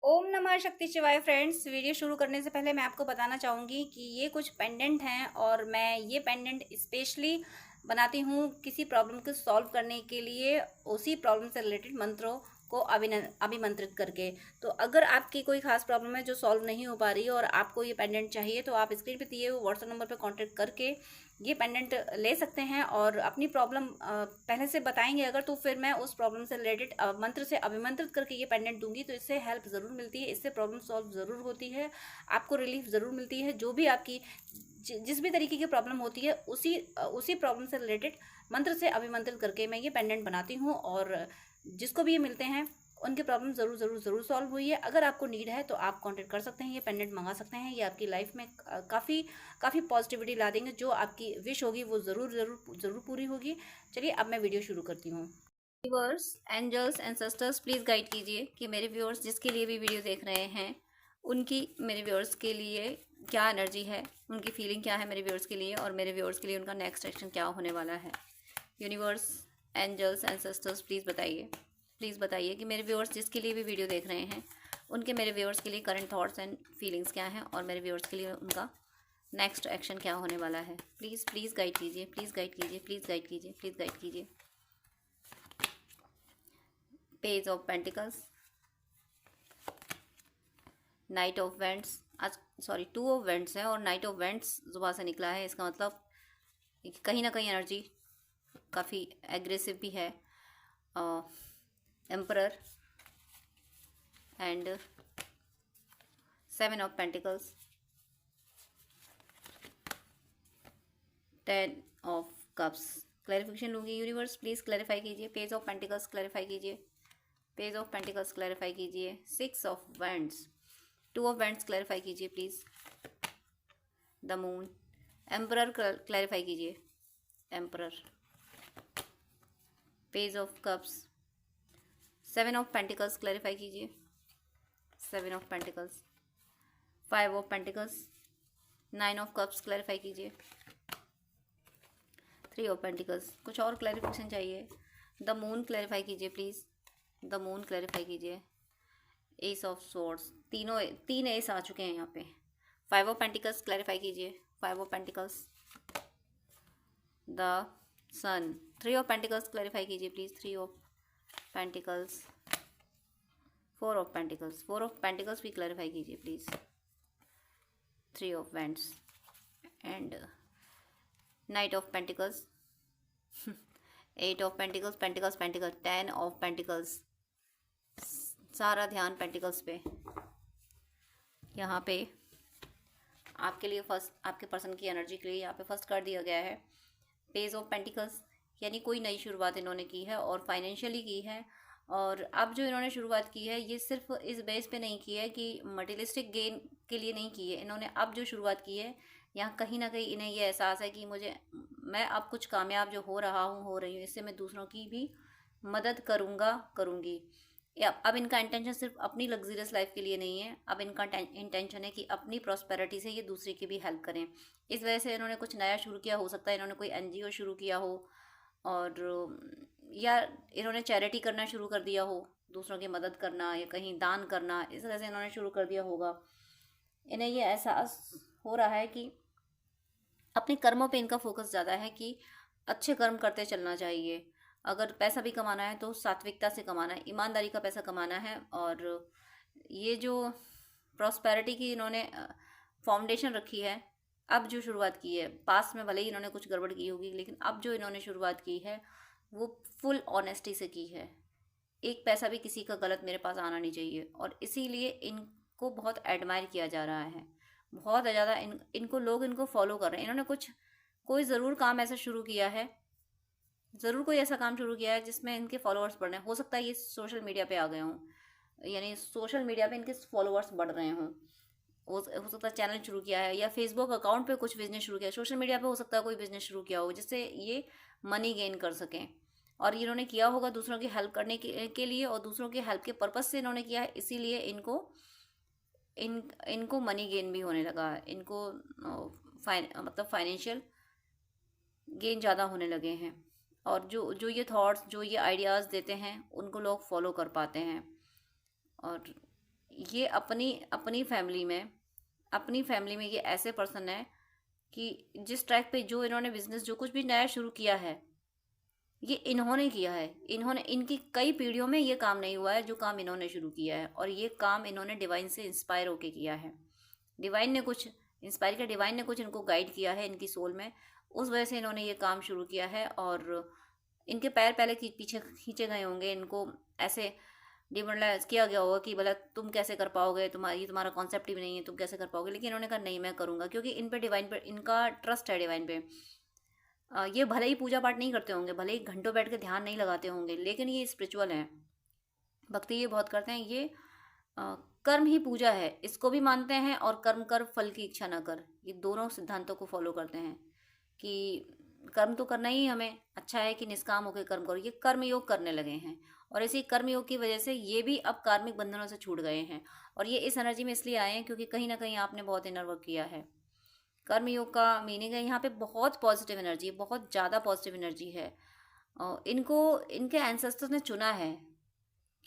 ओम नमः शक्ति शिवाय फ्रेंड्स। वीडियो शुरू करने से पहले मैं आपको बताना चाहूँगी कि ये कुछ पेंडेंट हैं और मैं ये पेंडेंट स्पेशली बनाती हूँ किसी प्रॉब्लम को सॉल्व करने के लिए, उसी प्रॉब्लम से रिलेटेड मंत्रों को अभिमंत्रित करके। तो अगर आपकी कोई खास प्रॉब्लम है जो सॉल्व नहीं हो पा रही है और आपको ये पेंडेंट चाहिए, तो आप स्क्रीन पे दिए हुए व्हाट्सएप नंबर पे कांटेक्ट करके ये पेंडेंट ले सकते हैं और अपनी प्रॉब्लम पहले से बताएंगे अगर, तो फिर मैं उस प्रॉब्लम से रिलेटेड मंत्र से अभिमंत्रित करके ये पेंडेंट दूंगी। तो इससे हेल्प ज़रूर मिलती है, इससे प्रॉब्लम सॉल्व ज़रूर होती है, आपको रिलीफ ज़रूर मिलती है। जो भी आपकी जिस भी तरीके की प्रॉब्लम होती है, उसी प्रॉब्लम से रिलेटेड मंत्र से अभिमंत्रित करके मैं ये पेंडेंट बनाती हूँ और जिसको भी ये मिलते हैं उनकी प्रॉब्लम ज़रूर ज़रूर ज़रूर सॉल्व हुई है। अगर आपको नीड है तो आप कांटेक्ट कर सकते हैं, ये पेंडेंट मंगा सकते हैं। ये आपकी लाइफ में काफ़ी काफ़ी पॉजिटिविटी ला देंगे। जो आपकी विश होगी वो ज़रूर ज़रूर ज़रूर पूरी होगी। चलिए अब मैं वीडियो शुरू करती हूँ। Viewers, angels and sisters, please guide कीजिए कि मेरे व्यूअर्स जिसके लिए भी वीडियो देख रहे हैं, उनकी मेरे व्यूअर्स के लिए क्या एनर्जी है, उनकी फीलिंग क्या है मेरे व्यूअर्स के लिए, और मेरे व्यूअर्स के लिए उनका नेक्स्ट एक्शन क्या होने वाला है। Universe, angels and sisters, please बताइए कि मेरे व्यूअर्स जिसके लिए भी वीडियो देख रहे हैं, उनके मेरे व्यूअर्स के लिए करंट थॉट्स एंड फीलिंग्स क्या हैं, और मेरे व्यूअर्स के लिए उनका नेक्स्ट एक्शन क्या होने वाला है। प्लीज़ प्लीज़ गाइड कीजिए, प्लीज़ गाइड कीजिए, प्लीज़ गाइड कीजिए, प्लीज़ गाइड कीजिए। Page of pentacles, night of vents, आज सॉरी 2 ऑफ वेंट्स है और नाइट ऑफ वेंट्स जुबान से निकला है। इसका मतलब कहीं ना कहीं एनर्जी काफ़ी एग्रेसिव भी है। Emperor and 7 of pentacles, 10 of cups. Clarification लूँगी। यूनिवर्स प्लीज़ क्लैरिफाई कीजिए। पेज ऑफ पेंटिकल्स क्लैरिफाई कीजिए, पेज ऑफ पेंटिकल्स क्लैरिफाई कीजिए। 6 of wands, 2 of wands clarify कीजिए please. The moon, emperor clarify कीजिए। Emperor, page of cups, 7 of pentacles clarify कीजिए। 7 of pentacles, 5 of pentacles, 9 of cups clarify कीजिए। 3 of pentacles. कुछ और clarification चाहिए? The moon clarify कीजिए please. The moon clarify कीजिए। S of swords, तीन S आ चुके हैं यहाँ पे। 5 ऑफ पेंटिकल्स क्लैरिफाई कीजिए। 5 of pentacles, the sun. 3 of pentacles clarify कीजिए please. 3 of pentacles, 4 of pentacles. 4 of pentacles भी क्लैरिफाई कीजिए please. 3 of wands and knight of pentacles, 8 of pentacles, pentacles pentacles, 10 of pentacles. सारा ध्यान pentacles पे। यहाँ पे आपके लिए फर्स्ट, आपके पर्सन की एनर्जी के लिए यहाँ पे फर्स्ट कर दिया गया है पेज ऑफ पेंटिकल्स, यानी कोई नई शुरुआत इन्होंने की है और फाइनेंशियली की है। और अब जो इन्होंने शुरुआत की है ये सिर्फ इस बेस पे नहीं की है कि मटेरियलिस्टिक गेन के लिए नहीं की है इन्होंने। अब जो शुरुआत की है, यहाँ कहीं ना कहीं इन्हें ये एहसास है कि मैं अब कुछ कामयाब जो हो रहा हूँ, हो रही हूँ, इससे मैं दूसरों की भी मदद करूँगी। या अब इनका इंटेंशन सिर्फ अपनी लग्जरियस लाइफ के लिए नहीं है, अब इनका इंटेंशन है कि अपनी प्रॉस्पेरिटी से ये दूसरे की भी हेल्प करें। इस वजह से इन्होंने कुछ नया शुरू किया, हो सकता है इन्होंने कोई एनजीओ शुरू किया हो, और या इन्होंने चैरिटी करना शुरू कर दिया हो, दूसरों की मदद करना या कहीं दान करना, इस तरह से इन्होंने शुरू कर दिया होगा। इन्हें ये एहसास हो रहा है कि अपने कर्मों पे इनका फोकस ज़्यादा है कि अच्छे कर्म करते चलना चाहिए। अगर पैसा भी कमाना है तो सात्विकता से कमाना है, ईमानदारी का पैसा कमाना है। और ये जो प्रॉस्पेरिटी की इन्होंने फाउंडेशन रखी है, अब जो शुरुआत की है, पास्ट में भले ही इन्होंने कुछ गड़बड़ की होगी, लेकिन अब जो इन्होंने शुरुआत की है वो फुल ऑनेस्टी से की है। एक पैसा भी किसी का गलत मेरे पास आना नहीं चाहिए, और इसीलिए इनको बहुत एडमायर किया जा रहा है, बहुत ज़्यादा। इनको लोग इनको फॉलो कर रहे हैं। इन्होंने कोई ज़रूर काम ऐसा शुरू किया है, ज़रूर कोई ऐसा काम शुरू किया है जिसमें इनके फॉलोअर्स बढ़ रहे हैं। हो सकता है ये सोशल मीडिया पे आ गए हों, यानी सोशल मीडिया पे इनके फॉलोअर्स बढ़ रहे हों। हो सकता है चैनल शुरू किया है या फेसबुक अकाउंट पे कुछ बिजनेस शुरू किया है। सोशल मीडिया पे हो सकता है कोई बिजनेस शुरू किया हो जिससे ये मनी गेन कर सकें, और इन्होंने किया होगा दूसरों की हेल्प करने के लिए, और दूसरों की हेल्प के पर्पज़ से इन्होंने किया है। इसीलिए इनको मनी गेन भी होने लगा, इनको मतलब फाइनेंशियल गेन ज़्यादा होने लगे हैं। और जो जो ये थॉट्स, जो ये आइडियाज़ देते हैं, उनको लोग फॉलो कर पाते हैं। और ये अपनी अपनी फैमिली में ये ऐसे पर्सन है कि जिस ट्रैक पे जो इन्होंने बिजनेस जो कुछ भी नया शुरू किया है ये इन्होंने किया है। इनकी कई पीढ़ियों में ये काम नहीं हुआ है जो काम इन्होंने शुरू किया है, और ये काम इन्होंने डिवाइन से इंस्पायर होके किया है। डिवाइन ने कुछ इंस्पायर किया, डिवाइन ने कुछ इनको गाइड किया है इनकी सोल में, उस वजह से इन्होंने ये काम शुरू किया है। और इनके पैर पहले पीछे खींचे गए होंगे, इनको ऐसे डिमोरलाइज किया गया होगा कि भला तुम कैसे कर पाओगे, तुम्हारा कॉन्सेप्ट ही नहीं है, तुम कैसे कर पाओगे। लेकिन इन्होंने कहा नहीं, मैं करूँगा, क्योंकि इन पे डिवाइन पर इनका ट्रस्ट है, डिवाइन पे। ये भले ही पूजा पाठ नहीं करते होंगे, भले ही घंटों बैठ के ध्यान नहीं लगाते होंगे, लेकिन ये स्पिरिचुअल हैं, भक्ति ये बहुत करते हैं। ये कर्म ही पूजा है, इसको भी मानते हैं, और कर्म कर फल की इच्छा ना कर, ये दोनों सिद्धांतों को फॉलो करते हैं कि कर्म तो करना ही हमें, अच्छा है कि निष्काम होकर कर्म करो। ये कर्म योग करने लगे हैं, और इसी कर्म योग की वजह से ये भी अब कार्मिक बंधनों से छूट गए हैं। और ये इस एनर्जी में इसलिए आए हैं क्योंकि कहीं ना कहीं आपने बहुत इनर वर्क किया है। कर्म योग का मीनिंग है यहाँ पे बहुत पॉजिटिव एनर्जी, बहुत ज़्यादा पॉजिटिव एनर्जी है। इनको इनके एंसेस्टर्स ने चुना है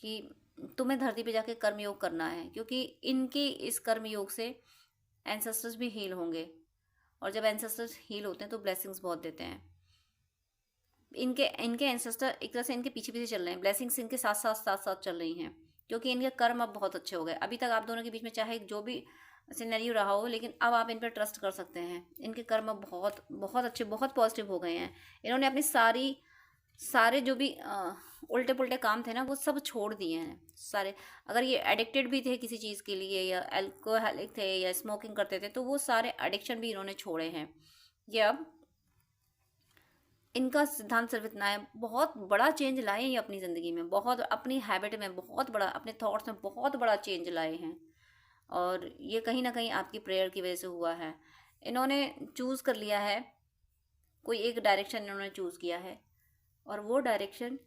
कि तुम्हें धरती पे जाके कर्म योग करना है, क्योंकि इनके इस कर्म योग से एंसेस्टर्स भी हील होंगे, और जब एंसेस्टर्स हील होते हैं तो ब्लेसिंग्स बहुत देते हैं। इनके इनके एंसेस्टर एक तरह से इनके पीछे पीछे चल रहे हैं, ब्लेसिंग्स इनके साथ साथ चल रही हैं, क्योंकि इनके कर्म अब बहुत अच्छे हो गए। अभी तक आप दोनों के बीच में चाहे जो भी सिनेरियो रहा हो, लेकिन अब आप इन पर ट्रस्ट कर सकते हैं। इनके कर्म अब बहुत बहुत अच्छे, बहुत पॉजिटिव हो गए हैं। इन्होंने अपनी सारे जो भी उल्टे पुल्टे काम थे ना, वो सब छोड़ दिए हैं सारे। अगर ये एडिक्टेड भी थे किसी चीज़ के लिए, या अल्कोहलिक थे, या स्मोकिंग करते थे, तो वो सारे एडिक्शन भी इन्होंने छोड़े हैं। ये अब इनका सिद्धांत सिर्फ इतना है, बहुत बड़ा चेंज लाए हैं ये अपनी ज़िंदगी में, बहुत अपनी हैबिट में बहुत बड़ा, अपने थॉट्स में बहुत बड़ा चेंज लाए हैं। और ये कहीं ना कहीं आपकी प्रेयर की वजह से हुआ है। इन्होंने चूज़ कर लिया है, कोई एक डायरेक्शन इन्होंने चूज़ किया है, और वो डायरेक्शन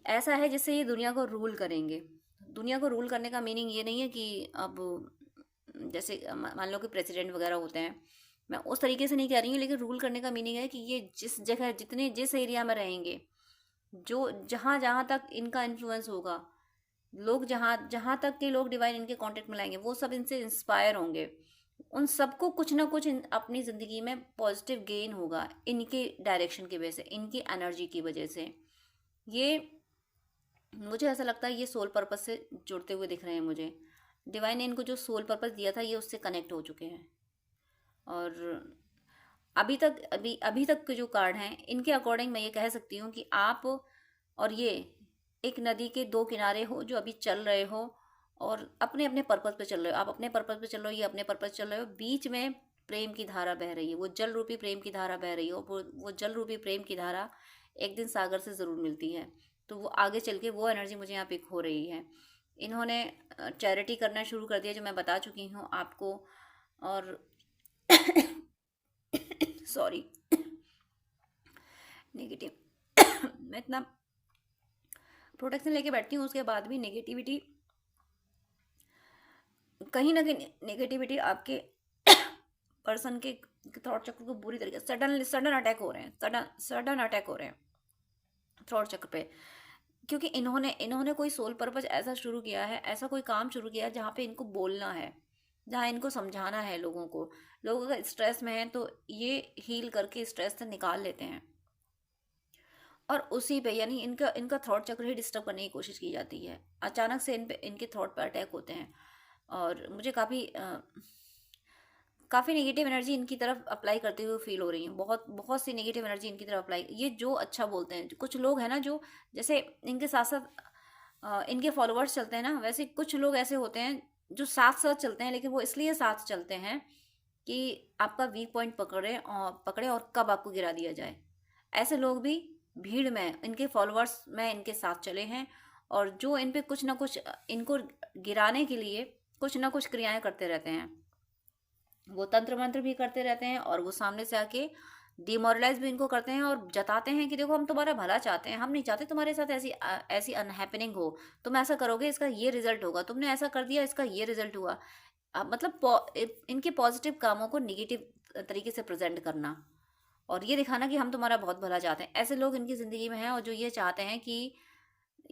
ऐसा है जिससे ये दुनिया को रूल करेंगे। दुनिया को रूल करने का मीनिंग ये नहीं है कि अब जैसे मान लो कि प्रेसिडेंट वगैरह होते हैं, मैं उस तरीके से नहीं कह रही हूँ, लेकिन रूल करने का मीनिंग है कि ये जिस जगह जिस एरिया में रहेंगे, जो जहाँ जहाँ तक इनका इन्फ्लुएंस होगा, लोग जहाँ जहाँ तक के लोग डिवाइन इनके कांटेक्ट में लाएंगे, वो सब इनसे इंस्पायर होंगे। उन सबको कुछ ना कुछ अपनी ज़िंदगी में पॉजिटिव गेन होगा इनके डायरेक्शन की वजह से, इनकी एनर्जी की वजह से। ये मुझे ऐसा लगता है ये सोल पर्पस से जुड़ते हुए दिख रहे हैं मुझे। डिवाइन ने इनको जो सोल पर्पस दिया था, ये उससे कनेक्ट हो चुके हैं। और अभी तक के जो कार्ड हैं, इनके अकॉर्डिंग मैं ये कह सकती हूँ कि आप और ये एक नदी के दो किनारे हो जो अभी चल रहे हो, और अपने अपने पर्पस पे चल रहे हो। आप अपने पर्पस पे चल रहे हो, ये अपने पर्पस चल रहे हो, बीच में प्रेम की धारा बह रही है, वो जल रूपी प्रेम की धारा बह रही है। वो जल रूपी प्रेम की धारा एक दिन सागर से ज़रूर मिलती है, तो वो आगे चल के वो एनर्जी मुझे यहाँ पे हो रही है। इन्होंने चैरिटी करना शुरू कर दिया, जो मैं बता चुकी हूँ आपको। और सॉरी, नेगेटिव मैं इतना प्रोटेक्शन लेके बैठती हूँ, उसके बाद भी नेगेटिविटी, कहीं ना कहीं नेगेटिविटी आपके पर्सन के थॉट चक्र को बुरी तरीके से सडन अटैक हो रहे हैं, सडन अटैक हो रहे हैं थॉट चक्र पे। क्योंकि इन्होंने कोई सोल पर्पस ऐसा शुरू किया है, ऐसा कोई काम शुरू किया है जहाँ पे इनको बोलना है, जहाँ इनको समझाना है लोगों को। लोग अगर स्ट्रेस में हैं तो ये हील करके स्ट्रेस से निकाल लेते हैं, और उसी पे यानी इनका थॉट चक्र ही डिस्टर्ब करने की कोशिश की जाती है। अचानक से इनके थॉट पर अटैक होते हैं, और मुझे काफ़ी नेगेटिव एनर्जी इनकी तरफ अप्लाई करते हुए फील हो रही है। बहुत बहुत सी नेगेटिव एनर्जी इनकी तरफ अप्लाई, ये जो अच्छा बोलते हैं, कुछ लोग हैं ना जो जैसे इनके साथ साथ इनके फॉलोअर्स चलते हैं ना, वैसे कुछ लोग ऐसे होते हैं जो साथ साथ चलते हैं, लेकिन वो इसलिए साथ चलते हैं कि आपका वीक पॉइंट पकड़े और कब आपको गिरा दिया जाए। ऐसे लोग भी भीड़ में, इनके फॉलोअर्स में इनके साथ चले हैं, और जो इन पे कुछ ना कुछ इनको गिराने के लिए कुछ ना कुछ क्रियाएं करते रहते हैं। वो तंत्र मंत्र भी करते रहते हैं, और वो सामने से आके डिमोरलाइज भी इनको करते हैं, और जताते हैं कि देखो हम तुम्हारा भला चाहते हैं, हम नहीं चाहते तुम्हारे साथ ऐसी अनहैपनिंग हो, तुम ऐसा करोगे इसका ये रिजल्ट होगा, तुमने ऐसा कर दिया इसका ये रिजल्ट हुआ। मतलब इनके पॉजिटिव कामों को निगेटिव तरीके से प्रेजेंट करना, और ये दिखाना कि हम तुम्हारा बहुत भला चाहते हैं। ऐसे लोग इनकी ज़िंदगी में हैं, और जो ये चाहते हैं कि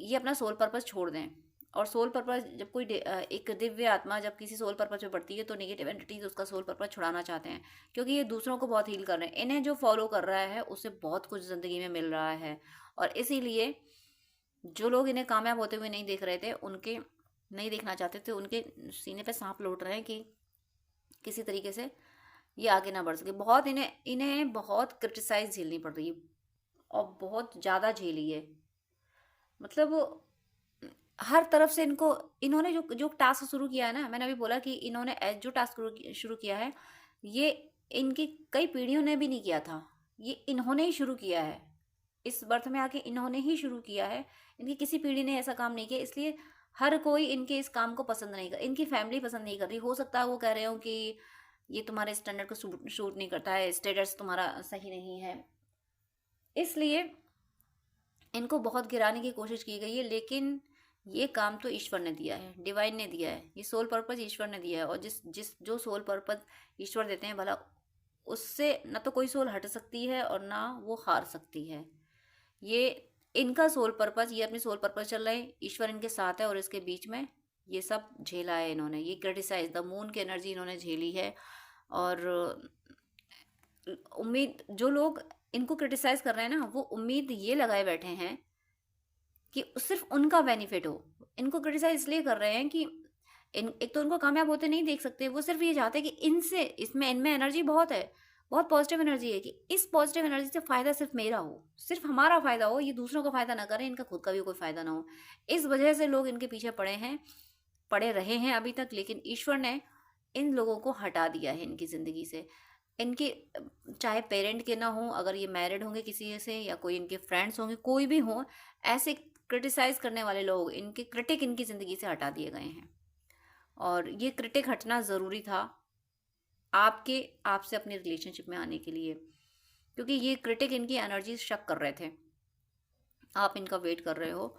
ये अपना सोल पर्पस छोड़ दें, और सोल पर्पस जब कोई एक दिव्य आत्मा जब किसी सोल पर्पस पे बढ़ती है तो नेगेटिव एंटिटीज उसका सोल पर्पस छुड़ाना चाहते हैं, क्योंकि ये दूसरों को बहुत हील कर रहे हैं। इन्हें जो फॉलो कर रहा है उससे बहुत कुछ ज़िंदगी में मिल रहा है, और इसीलिए जो लोग इन्हें कामयाब होते हुए नहीं देख रहे थे, उनके नहीं देखना चाहते थे, उनके सीने पे सांप लौट रहे हैं कि किसी तरीके से ये आगे ना बढ़ सके। बहुत इन्हें इन्हें बहुत क्रिटिसाइज झेलनी पड़ रही है, और बहुत ज़्यादा झेली है। मतलब हर तरफ से इन्होंने जो जो टास्क शुरू किया है ना, मैंने अभी बोला कि इन्होंने जो टास्क शुरू किया है, ये इनकी कई पीढ़ियों ने भी नहीं किया था, ये इन्होंने ही शुरू किया है। इस बर्थ में आके इन्होंने ही शुरू किया है, इनकी किसी पीढ़ी ने ऐसा काम नहीं किया। इसलिए हर कोई इनके इस काम को पसंद नहीं कर, इनकी फैमिली पसंद नहीं कर रही। हो सकता है वो कह रहे हो कि ये तुम्हारे स्टैंडर्ड को शूट नहीं करता है, स्टेटस तुम्हारा सही नहीं है, इसलिए इनको बहुत गिराने की कोशिश की गई है। लेकिन ये काम तो ईश्वर ने दिया है, डिवाइन ने दिया है, ये सोल पर्पस ईश्वर ने दिया है। और जिस जिस जो सोल पर्पस ईश्वर देते हैं भला, उससे न तो कोई सोल हट सकती है और ना वो हार सकती है। ये इनका सोल पर्पस, ये अपनी सोल पर्पस चल रहे हैं, ईश्वर इनके साथ है, और इसके बीच में ये सब झेला है इन्होंने। ये क्रिटिसाइज द मून की एनर्जी इन्होंने झेली है। और उम्मीद, जो लोग इनको क्रिटिसाइज कर रहे हैं ना, वो उम्मीद ये लगाए बैठे हैं कि सिर्फ उनका बेनिफिट हो। इनको क्रिटिसाइज इसलिए कर रहे हैं कि एक तो उनको कामयाब होते नहीं देख सकते, वो सिर्फ ये चाहते हैं कि इनमें एनर्जी बहुत है, बहुत पॉजिटिव एनर्जी है, कि इस पॉजिटिव एनर्जी से फ़ायदा सिर्फ मेरा हो, सिर्फ हमारा फ़ायदा हो, ये दूसरों का फ़ायदा ना करें, इनका खुद का भी कोई फ़ायदा ना हो। इस वजह से लोग इनके पीछे पड़े रहे हैं अभी तक। लेकिन ईश्वर ने इन लोगों को हटा दिया है इनकी ज़िंदगी से। इनके चाहे पेरेंट के ना हो, अगर ये मैरिड होंगे किसी से, या कोई इनके फ्रेंड्स होंगे, कोई भी हो, ऐसे क्रिटिसाइज करने वाले लोग, इनके क्रिटिक इनकी ज़िंदगी से हटा दिए गए हैं। और ये क्रिटिक हटना ज़रूरी था आपसे अपनी रिलेशनशिप में आने के लिए, क्योंकि ये क्रिटिक इनकी एनर्जी शक कर रहे थे, आप इनका वेट कर रहे हो,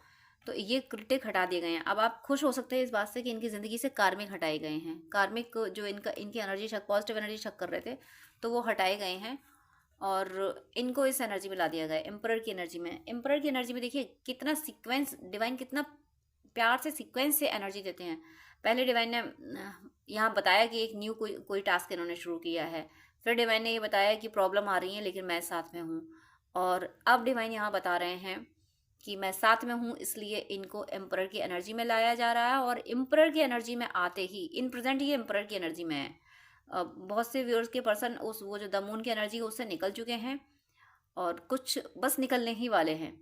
तो ये क्रिटिक हटा दिए गए हैं। अब आप खुश हो सकते हैं इस बात से कि इनकी ज़िंदगी से कार्मिक हटाए गए हैं। कार्मिक जो इनकी एनर्जी शक, पॉजिटिव एनर्जी शक कर रहे थे, तो वो हटाए गए हैं और इनको इस एनर्जी में ला दिया गया है, एम्परर की एनर्जी में। एम्परर की एनर्जी में देखिए कितना सीक्वेंस, डिवाइन कितना प्यार से सीक्वेंस से एनर्जी देते हैं। पहले डिवाइन ने यहाँ बताया कि एक न्यू कोई टास्क इन्होंने शुरू किया है, फिर डिवाइन ने ये बताया कि प्रॉब्लम आ रही है लेकिन मैं साथ में हूँ, और अब डिवाइन यहाँ बता रहे हैं कि मैं साथ में हूँ, इसलिए इनको एम्परर की एनर्जी में लाया जा रहा है। और एम्परर की एनर्जी में आते ही इन प्रेजेंट ये एम्परर की एनर्जी में है। बहुत से व्यूअर्स के पर्सन वो जो द मून की एनर्जी है उससे निकल चुके हैं, और कुछ बस निकलने ही वाले हैं।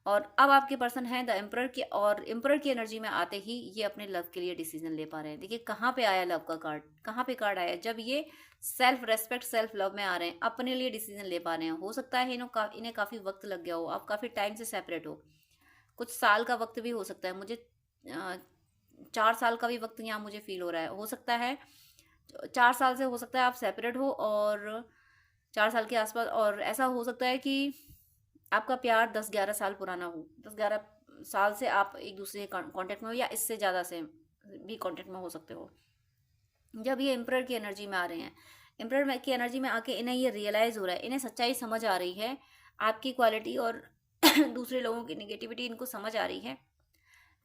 और अब आपके पर्सन हैं द एम्परर की, और एम्परर की एनर्जी में आते ही ये अपने लव के लिए डिसीजन ले पा रहे हैं। देखिए कहाँ पे आया लव का कार्ड, कहाँ पे कार्ड आया, जब ये सेल्फ रेस्पेक्ट, सेल्फ लव में आ रहे हैं, अपने लिए डिसीजन ले पा रहे हैं। हो सकता है इन्हें काफ़ी वक्त लग गया हो, आप काफ़ी टाइम से सेपरेट हो, कुछ साल का वक्त भी हो सकता है, मुझे 4 साल का भी वक्त यहाँ मुझे फील हो रहा है। हो सकता है 4 साल से हो सकता है आप सेपरेट हो, और 4 साल के आसपास, और ऐसा हो सकता है कि आपका प्यार 10-11 साल पुराना हो, 10-11 साल से आप एक दूसरे के कांटेक्ट में हो, या इससे ज़्यादा से भी कांटेक्ट में हो सकते हो। जब ये एम्परर की एनर्जी में आ रहे हैं, एम्परर की एनर्जी में आके इन्हें ये रियलाइज़ हो रहा है, इन्हें सच्चाई समझ आ रही है, आपकी क्वालिटी और दूसरे लोगों की निगेटिविटी इनको समझ आ रही है,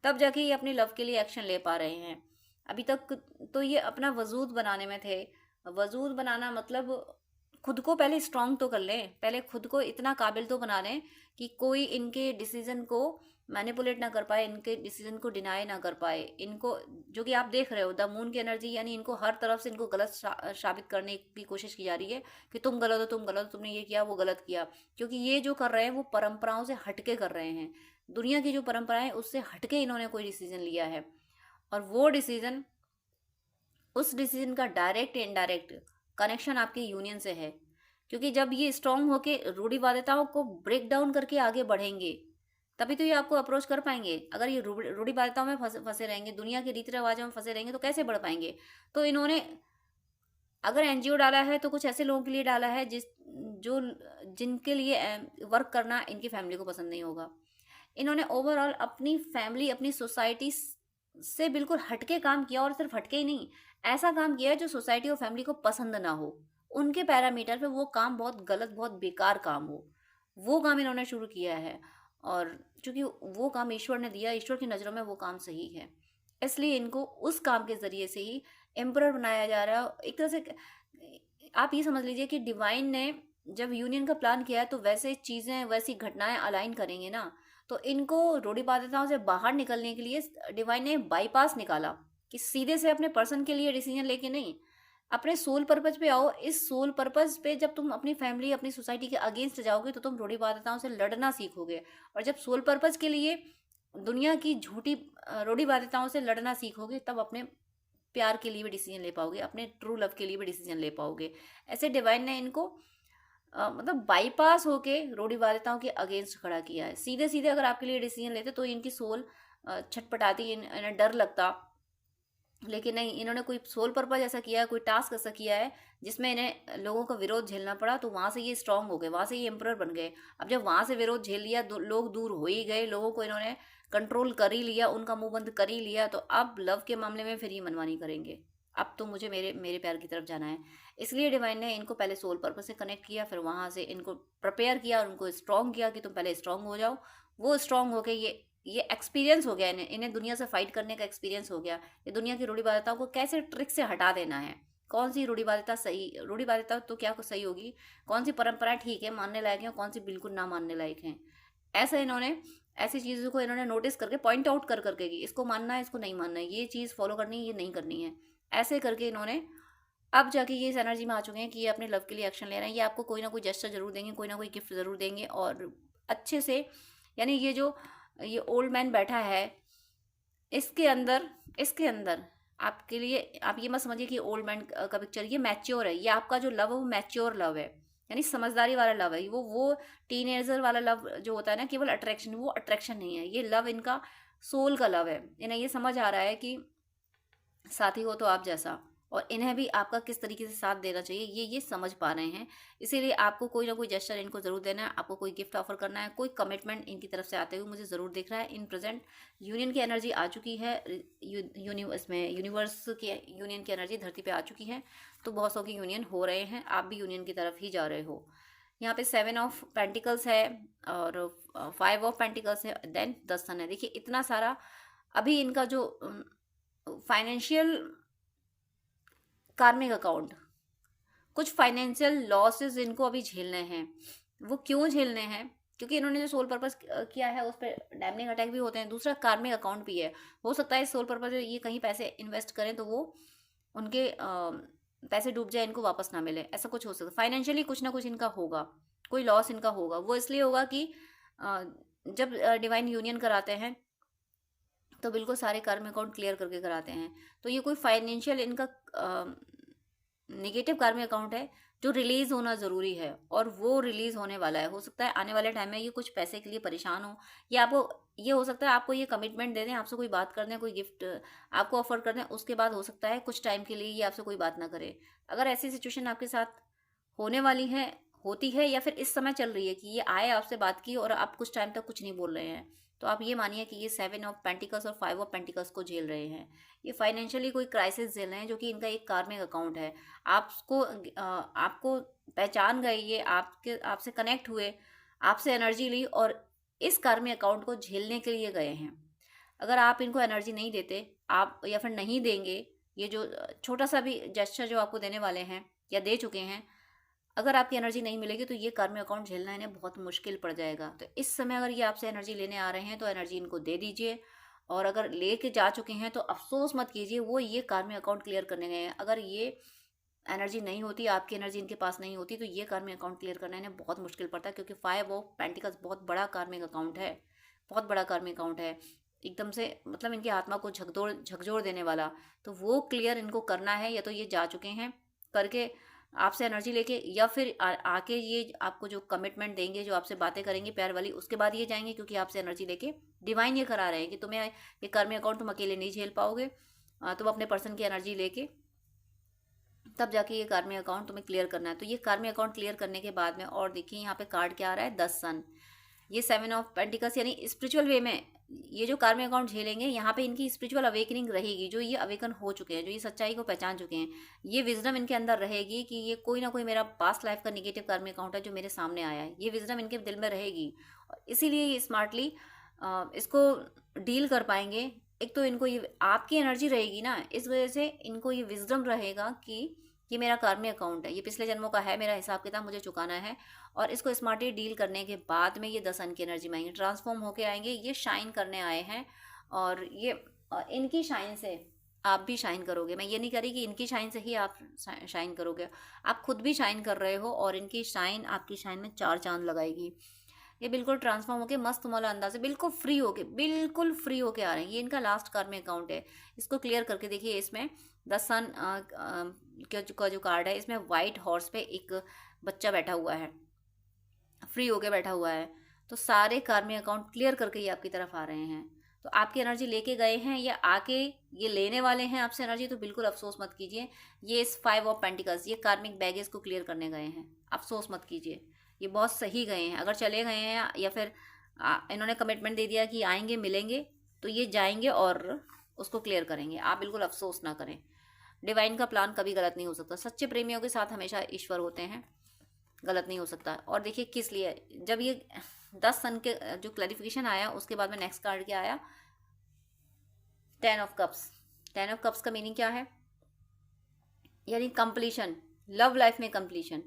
तब जाके ये अपनी लव के लिए एक्शन ले पा रहे हैं। अभी तक तो ये अपना वजूद बनाने में थे। वजूद बनाना मतलब खुद को पहले स्ट्रांग तो कर लें, पहले खुद को इतना काबिल तो बना लें कि कोई इनके डिसीजन को मैनिपुलेट ना कर पाए, इनके डिसीजन को डिनाई ना कर पाए। इनको, जो कि आप देख रहे हो द मून की एनर्जी, यानी इनको हर तरफ से इनको गलत साबित करने की कोशिश की जा रही है कि तुम गलत हो, तुम गलत हो, तुमने ये किया, वो गलत किया। क्योंकि ये जो कर रहे हैं वो परंपराओं से हटके कर रहे हैं, दुनिया की जो परंपराएं उससे हटके इन्होंने कोई डिसीजन लिया है। और वो डिसीजन, उस डिसीजन का डायरेक्ट इनडायरेक्ट कनेक्शन आपके यूनियन से है। क्योंकि जब ये स्ट्रांग होके रूढ़िवादिताओं को ब्रेक डाउन करके आगे बढ़ेंगे, तभी तो ये आपको अप्रोच कर पाएंगे। अगर ये रूढ़िवादिताओं में फंसे रहेंगे, दुनिया के रीति रिवाजों में फंसे रहेंगे, तो कैसे बढ़ पाएंगे। तो इन्होंने अगर एनजीओ डाला है तो कुछ ऐसे लोगों के लिए डाला है जिनके लिए वर्क करना इनकी फैमिली को पसंद नहीं होगा। इन्होंने ओवरऑल अपनी फैमिली, अपनी सोसाइटी से बिल्कुल हटके काम किया, और सिर्फ हटके ही नहीं, ऐसा काम किया जो सोसाइटी और फैमिली को पसंद ना हो, उनके पैरामीटर पे वो काम बहुत गलत, बहुत बेकार काम हो, वो काम इन्होंने शुरू किया है। और चूंकि वो काम ईश्वर ने दिया, ईश्वर की नज़रों में वो काम सही है, इसलिए इनको उस काम के ज़रिए से ही एम्परर बनाया जा रहा है। एक तरह से आप ये समझ लीजिए कि डिवाइन ने जब यूनियन का प्लान किया है तो वैसे चीज़ें, वैसी घटनाएं अलाइन करेंगे ना, तो इनको रूढ़िवादिताओं से बाहर निकलने के लिए डिवाइन ने बाईपास निकाला कि सीधे से अपने पर्सन के लिए डिसीजन लेके नहीं, अपने सोल पर्पज पे आओ। इस सोल पर्पज पे जब तुम अपनी फैमिली, अपनी सोसाइटी के अगेंस्ट जाओगे तो तुम रूढ़िवादिताओं से लड़ना सीखोगे, और जब सोल पर्पज के लिए दुनिया की झूठी रूढ़िवादिताओं से लड़ना सीखोगे तब अपने प्यार के लिए भी डिसीजन ले पाओगे, अपने ट्रू लव के लिए भी डिसीजन ले पाओगे। ऐसे डिवाइन ने इनको मतलब बाईपास होके रूढ़िवादिताओं के अगेंस्ट खड़ा किया है। सीधे सीधे अगर आपके लिए डिसीजन लेते तो इनकी सोल छटपटाती, इन्हें डर लगता, लेकिन नहीं, इन्होंने कोई सोल पर्पज ऐसा किया है, कोई टास्क ऐसा किया है जिसमें इन्हें लोगों का विरोध झेलना पड़ा, तो वहाँ से ये स्ट्रांग हो गए, वहाँ से ये एम्परर बन गए। अब जब वहाँ से विरोध झेल लिया, लोग दूर हो ही गए, लोगों को इन्होंने कंट्रोल कर ही लिया, उनका मुंह बंद कर ही लिया, तो अब लव के मामले में फिर ये मनमानी करेंगे। अब तो मुझे मेरे मेरे प्यार की तरफ जाना है। इसलिए डिवाइन ने इनको पहले सोल पर्पज से कनेक्ट किया, फिर वहाँ से इनको प्रिपेयर किया और उनको स्ट्रांग किया कि तुम पहले स्ट्रांग हो जाओ। वो स्ट्रांग होके ये एक्सपीरियंस हो गया, इन्हें दुनिया से फाइट करने का एक्सपीरियंस हो गया, ये दुनिया की रूढ़िवादिताओं को कैसे ट्रिक से हटा देना है, कौन सी रूढ़िवादिता सही, रूढ़िवादिता तो क्या को सही होगी, कौन सी परंपरा ठीक है, मानने लायक है, कौन सी बिल्कुल ना मानने लायक है। ऐसा इन्होंने, ऐसी चीज़ों को इन्होंने नोटिस करके पॉइंट आउट कर करके कि इसको मानना है, इसको नहीं मानना है, ये चीज़ फॉलो करनी है, ये नहीं करनी है, ऐसे करके इन्होंने अब जाके ये इस एनर्जी में आ चुके हैं कि ये अपने लव के लिए एक्शन ले रहे हैं। ये आपको कोई ना कोई जेस्चर जरूर देंगे, कोई ना कोई गिफ्ट जरूर देंगे, और अच्छे से, यानी ये ओल्ड मैन बैठा है, इसके अंदर आपके लिए, आप ये मत समझिए कि ओल्ड मैन का पिक्चर, ये मैच्योर है, ये आपका जो लव है वो मैच्योर लव है, यानी समझदारी वाला लव है। वो टीनेजर वाला लव जो होता है ना, केवल अट्रैक्शन, वो अट्रैक्शन नहीं है, ये लव इनका सोल का लव है। इन्हें ये समझ आ रहा है कि साथी हो तो आप जैसा, और इन्हें भी आपका किस तरीके से साथ देना चाहिए ये समझ पा रहे हैं। इसीलिए आपको कोई ना कोई जेस्चर इनको ज़रूर देना है, आपको कोई गिफ्ट ऑफर करना है, कोई कमिटमेंट इनकी तरफ से आते हुए मुझे ज़रूर दिख रहा है। इन प्रेजेंट यूनियन की एनर्जी आ चुकी है, यूनिवर्स की यूनियन की एनर्जी धरती पर आ चुकी है, तो बहुत सौ की यूनियन हो रहे हैं, आप भी यूनियन की तरफ ही जा रहे हो। यहाँ पे 7 ऑफ पेंटिकल्स है और 5 ऑफ पेंटिकल्स है, देन 10 सन है। देखिए इतना सारा अभी इनका जो फाइनेंशियल कार्मिक अकाउंट, कुछ फाइनेंशियल लॉसेस इनको अभी झेलने हैं। वो क्यों झेलने हैं? क्योंकि इन्होंने जो सोल पर्पस किया है उस पर डैमनिंग अटैक भी होते हैं, दूसरा कार्मिक अकाउंट भी है। हो सकता है सोल पर्पस ये कहीं पैसे इन्वेस्ट करें तो वो उनके पैसे डूब जाए, इनको वापस ना मिले, ऐसा कुछ हो सकता है। फाइनेंशियली कुछ ना कुछ इनका होगा, कोई लॉस इनका होगा। वो इसलिए होगा कि जब डिवाइन यूनियन कराते हैं तो बिल्कुल सारे कार्मिक अकाउंट क्लियर करके कराते हैं। तो ये कोई फाइनेंशियल इनका नेगेटिव कार्मिक अकाउंट है जो रिलीज होना ज़रूरी है, और वो रिलीज होने वाला है। हो सकता है आने वाले टाइम में ये कुछ पैसे के लिए परेशान हो, या आपको ये हो सकता है आपको ये कमिटमेंट दे दें, आपसे कोई बात कर दें, कोई गिफ्ट आपको ऑफर कर दें, उसके बाद हो सकता है कुछ टाइम के लिए ये आपसे कोई बात ना करे। अगर ऐसी सिचुएशन आपके साथ होने वाली है, होती है, या फिर इस समय चल रही है कि ये आए आपसे बात की और आप कुछ टाइम तक कुछ नहीं बोल रहे हैं, तो आप ये मानिए कि ये 7 ऑफ पेंटिकल्स और 5 ऑफ पेंटिकल्स को झेल रहे हैं। ये फाइनेंशियली कोई क्राइसिस झेल रहे हैं, जो कि इनका एक कार्मिक अकाउंट है। आपको पहचान गए, ये आपसे कनेक्ट हुए, आपसे एनर्जी ली और इस कार्मिक अकाउंट को झेलने के लिए गए हैं। अगर आप इनको एनर्जी नहीं देते, आप या फिर नहीं देंगे, ये जो छोटा सा भी जेस्चर जो आपको देने वाले हैं या दे चुके हैं, अगर आपकी एनर्जी नहीं मिलेगी तो ये कार्मिक अकाउंट झेलना इन्हें बहुत मुश्किल पड़ जाएगा। तो इस समय अगर ये आपसे एनर्जी लेने आ रहे हैं तो एनर्जी इनको दे दीजिए, और अगर लेके जा चुके हैं तो अफसोस मत कीजिए, वो ये कार्मिक अकाउंट क्लियर करने गए हैं। अगर ये एनर्जी नहीं होती, आपकी एनर्जी इनके पास नहीं होती, तो ये कार्मिक अकाउंट क्लियर करना इन्हें बहुत मुश्किल पड़ता है, क्योंकि 5 ऑफ पेंटिकल्स बहुत बड़ा कार्मिक अकाउंट है, बहुत बड़ा कार्मिक अकाउंट है, एकदम से मतलब इनकी आत्मा को झकझोर देने वाला। तो वो क्लियर इनको करना है, या तो ये जा चुके हैं करके आपसे एनर्जी लेके, या फिर आके ये आपको जो कमिटमेंट देंगे, जो आपसे बातें करेंगे प्यार वाली, उसके बाद ये जाएंगे, क्योंकि आपसे एनर्जी लेके डिवाइन ये करा रहे हैं कि तुम्हें ये कार्मिक अकाउंट तुम अकेले नहीं झेल पाओगे, तुम अपने पर्सन की एनर्जी लेके तब जाके ये कार्मिक अकाउंट तुम्हें क्लियर करना है। तो ये कार्मिक अकाउंट क्लियर करने के बाद में, और देखिए यहाँ पे कार्ड क्या आ रहा है, 10 सन। ये 7 ऑफ पेंटिकल्स यानी स्पिरिचुअल वे में ये जो कार्मिक अकाउंट झेलेंगे, यहाँ पे इनकी स्पिरिचुअल अवेकनिंग रहेगी, जो ये अवेकन हो चुके हैं, जो ये सच्चाई को पहचान चुके हैं, ये विजडम इनके अंदर रहेगी कि ये कोई ना कोई मेरा पास्ट लाइफ का निगेटिव कार्मिक अकाउंट है जो मेरे सामने आया है, ये विजडम इनके दिल में रहेगी। इसीलिए ये स्मार्टली इसको डील कर पाएंगे। एक तो इनको ये आपकी एनर्जी रहेगी ना, इस वजह से इनको ये विजडम रहेगा कि ये मेरा कार्मिक अकाउंट है, ये पिछले जन्मों का है, मेरा हिसाब किताब मुझे चुकाना है। और इसको स्मार्टली डील करने के बाद में ये 10 अंक की एनर्जी में आएंगे, ट्रांसफॉर्म होके आएंगे, ये शाइन करने आए हैं। और ये इनकी शाइन से आप भी शाइन करोगे। मैं ये नहीं कह रही कि इनकी शाइन से ही आप शाइन करोगे, आप खुद भी शाइन कर रहे हो, और इनकी शाइन आपकी शाइन में 4 चांद लगाएगी। ये बिल्कुल ट्रांसफॉर्म होके मस्त मौला अंदाज से बिल्कुल फ्री होके आ रहे हैं। ये इनका लास्ट कार्मिक अकाउंट है। इसको क्लियर करके देखिए, इसमें द सन का जो कार्ड है, इसमें वाइट हॉर्स पे एक बच्चा बैठा हुआ है, फ्री होके बैठा हुआ है। तो सारे कार्मिक अकाउंट क्लियर करके ये आपकी तरफ आ रहे हैं। तो आपकी एनर्जी लेके गए हैं, या आके ये लेने वाले हैं आपसे एनर्जी, तो बिल्कुल अफसोस मत कीजिए। ये इस 5 ऑफ पेंटिकल्स, ये कार्मिक बैगेज को क्लियर करने गए हैं, अफसोस मत कीजिए। ये बहुत सही गए हैं। अगर चले गए हैं या फिर इन्होंने कमिटमेंट दे दिया कि आएंगे मिलेंगे, तो ये जाएंगे और उसको क्लियर करेंगे। आप बिल्कुल अफसोस ना करें। डिवाइन का प्लान कभी गलत नहीं हो सकता। सच्चे प्रेमियों के साथ हमेशा ईश्वर होते हैं, गलत नहीं हो सकता। और देखिए किस लिए, जब ये 10 सन के जो क्लैरिफिकेशन आया, उसके बाद में नेक्स्ट कार्ड क्या आया, 10 ऑफ कप्स। 10 ऑफ कप्स का मीनिंग क्या है, यानी कंप्लीशन, लव लाइफ में कंप्लीशन।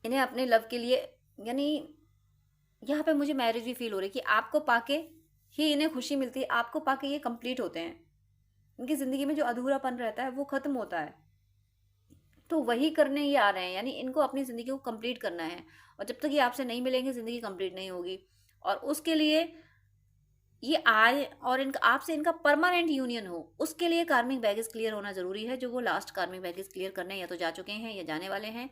इन्हें अपने लव के लिए, यानी यहाँ पे मुझे मैरिज भी फील हो रही है कि आपको पाके ही इन्हें खुशी मिलती है, आपको पाके ये कंप्लीट होते हैं। इनकी ज़िंदगी में जो अधूरापन रहता है वो ख़त्म होता है, तो वही करने ये आ रहे हैं। यानी इनको अपनी ज़िंदगी को कंप्लीट करना है, और जब तक ये आपसे नहीं मिलेंगे ज़िंदगी कंप्लीट नहीं होगी। और उसके लिए ये आए और इनका आपसे इनका परमानेंट यूनियन हो, उसके लिए कार्मिक बैगेज क्लियर होना ज़रूरी है। जो वो लास्ट कार्मिक बैगेज क्लियर करने या तो जा चुके हैं या जाने वाले हैं।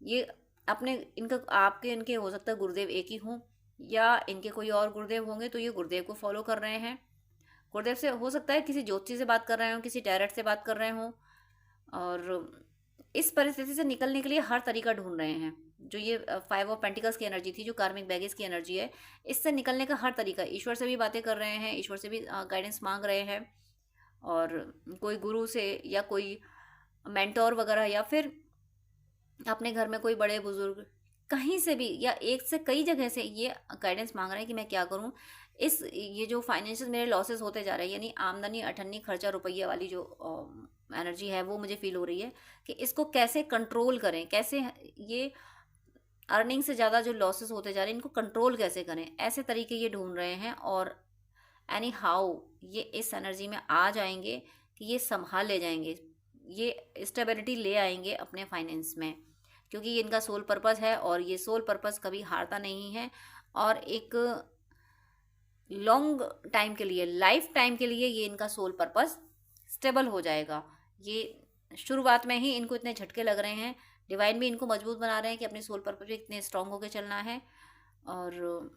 ये अपने इनका आपके इनके हो सकता है गुरुदेव एक ही हों, या इनके कोई और गुरुदेव होंगे, तो ये गुरुदेव को फॉलो कर रहे हैं। गुरुदेव से हो सकता है किसी ज्योतिषी से बात कर रहे हों, किसी टैरेट से बात कर रहे हों, और इस परिस्थिति से निकलने के लिए हर तरीका ढूंढ रहे हैं। जो ये 5 ऑफ पेंटिकल्स की एनर्जी थी, जो कार्मिक बैगेज की एनर्जी है, इससे निकलने का हर तरीका, ईश्वर से भी बातें कर रहे हैं, ईश्वर से भी गाइडेंस मांग रहे हैं, और कोई गुरु से या कोई मेंटोर वगैरह, या फिर अपने घर में कोई बड़े बुजुर्ग, कहीं से भी या एक से कई जगह से ये गाइडेंस मांग रहे हैं कि मैं क्या करूं। ये जो फाइनेंशियल मेरे लॉसेस होते जा रहे हैं, यानी आमदनी अठन्नी खर्चा रुपया वाली जो एनर्जी है, वो मुझे फील हो रही है कि इसको कैसे कंट्रोल करें, कैसे ये अर्निंग से ज़्यादा जो लॉसेस होते जा रहे हैं इनको कंट्रोल कैसे करें, ऐसे तरीके ये ढूंढ रहे हैं। और एनी हाउ ये इस एनर्जी में आ जाएंगे कि ये संभाल ले जाएंगे, ये स्टेबिलिटी ले आएंगे अपने फाइनेंस में, क्योंकि ये इनका सोल पर्पस है, और ये सोल पर्पस कभी हारता नहीं है। और एक लॉन्ग टाइम के लिए, लाइफ टाइम के लिए ये इनका सोल पर्पस स्टेबल हो जाएगा। ये शुरुआत में ही इनको इतने झटके लग रहे हैं, डिवाइन भी इनको मजबूत बना रहे हैं कि अपने सोल पर्पस पे इतने स्ट्रांग होकर चलना है। और